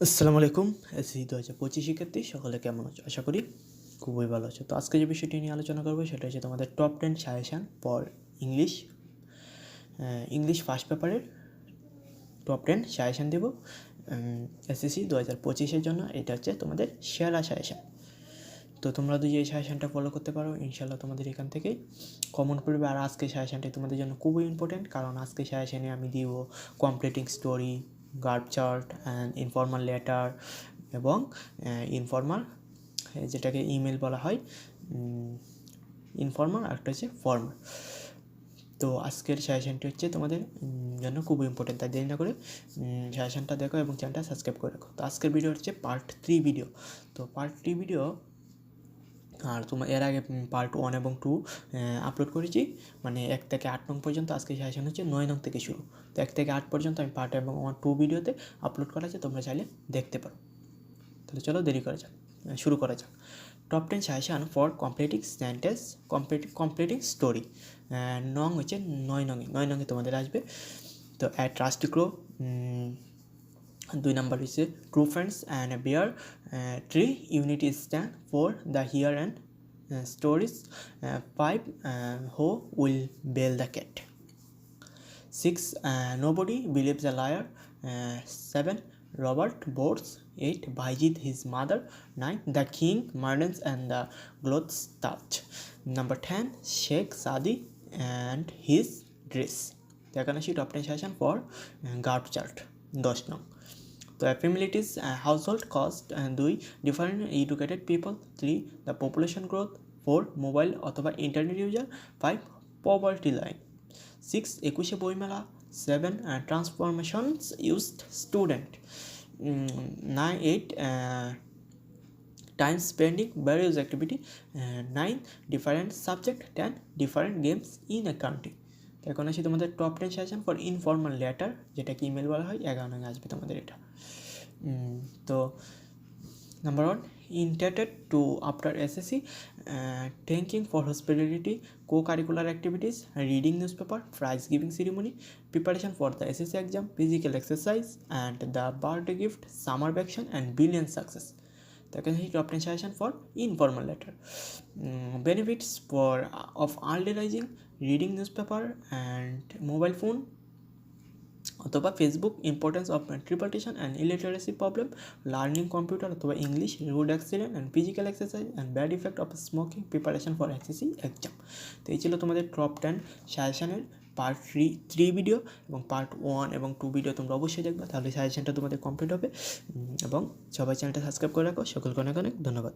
আসসালামু আলাইকুম। এসি 2025 শিক্ষার্থী সকলে কেমন আছো? আশা করি খুবই ভালো আছো। তো আজকে যে বিষয়টি নিয়ে আলোচনা করবো সেটা হচ্ছে তোমাদের top 10 suggestion for English English first পেপারের টপ 10 সাজেশান দেবো এসএসসি 2025-এর জন্য। এটা হচ্ছে তোমাদের সেরা সাজেশান। তো তোমরা যদি এই সাজেশানটা ফলো করতে পারো ইনশাল্লাহ তোমাদের এখান থেকেই কমন পড়বে। আর আজকে সাজেশানটাই তোমাদের জন্য খুবই ইম্পর্টেন্ট, কারণ আজকে সাজেশানে আমি দিব completing story, graph chart and informal letter এবং ইনফর্মাল যেটাকে ইমেল বলা হয়, ইনফর্মাল আর একটা হচ্ছে ফর্মাল। তো আজকের সাজেশানটি হচ্ছে তোমাদের জন্য খুবই ইম্পর্টেন্ট, তাই দেরি না করে সাজেশানটা দেখো এবং চ্যানেলটা সাবস্ক্রাইব করে রাখো। তো আজকের ভিডিও হচ্ছে পার্ট 3 ভিডিও। তো পার্ট 3 ভিডিও আর তোমার এর আগে পার্ট 1 এবং 2 আপলোড করেছি, মানে 1 থেকে 8 নং পর্যন্ত। আজকে সাজেশন হচ্ছে 9 নং থেকে শুরু। তো 1 থেকে 8 পর্যন্ত আমি পার্ট এবং 2 ভিডিওতে আপলোড করা আছে, তোমরা চাইলে দেখতে পারো। তাহলে চলো দেরি করা যাক, শুরু করা যাক। Top 10 suggestion for completing sentence, completing story. নং হচ্ছে 9 নঙে তোমাদের আসবে। তো ট্রাস্টি ক্রো, 2 নাম্বার হচ্ছে true friends and bear, 3 unity stand, 4 the hare and stories, 5 who will bell the cat, 6 nobody believes a liar, 7 Robert Boards, 8 Bajid his mother, 9 the king Mardens and the clothes touch, number 10 Sheikh Sadi and his dress। তো এখানে আসি top 10 suggestion for graph chart 10 নং। তো ফ্যামিলিটিস household cost, 2 different educated people, 3 the population growth, 4 mobile অথবা internet user, 5 poverty line, 6 একুশে বইমেলা, 7 transformations used student, 8 time spending various activity, 9 different subject, 10 different games in a country. তো এখন আসি তোমাদের top 10 suggestion for informal letter, যেটাকে email বলা হয়। 11 নং আসবে তোমাদের এটা। তো number 1 indebted to after SSC, thanking for hospitality, co-curricular activities, reading newspaper, prize giving ceremony, preparation for the SSC exam, physical exercise and the birthday gift, summer vacation and brilliant success। Second is top 10 suggestion for informal letter, benefits for of early rising, reading newspaper and mobile phone অথবা Facebook, importance of tree plantation and illiteracy problem, learning computer অথবা English, road accident and physical exercise and bad effect of smoking, preparation for SSC exam. তো এই ছিল তোমাদের top 10 সাজেশনের part 3 video, এবং part 1 এবং 2 video তোমরা অবশ্যই দেখবে, তাহলে সাজেশনটা তোমাদের কমপ্লিট হবে। এবং সবাই চ্যানেলটা সাবস্ক্রাইব করে রাখো। সকলকে অনেক অনেক ধন্যবাদ।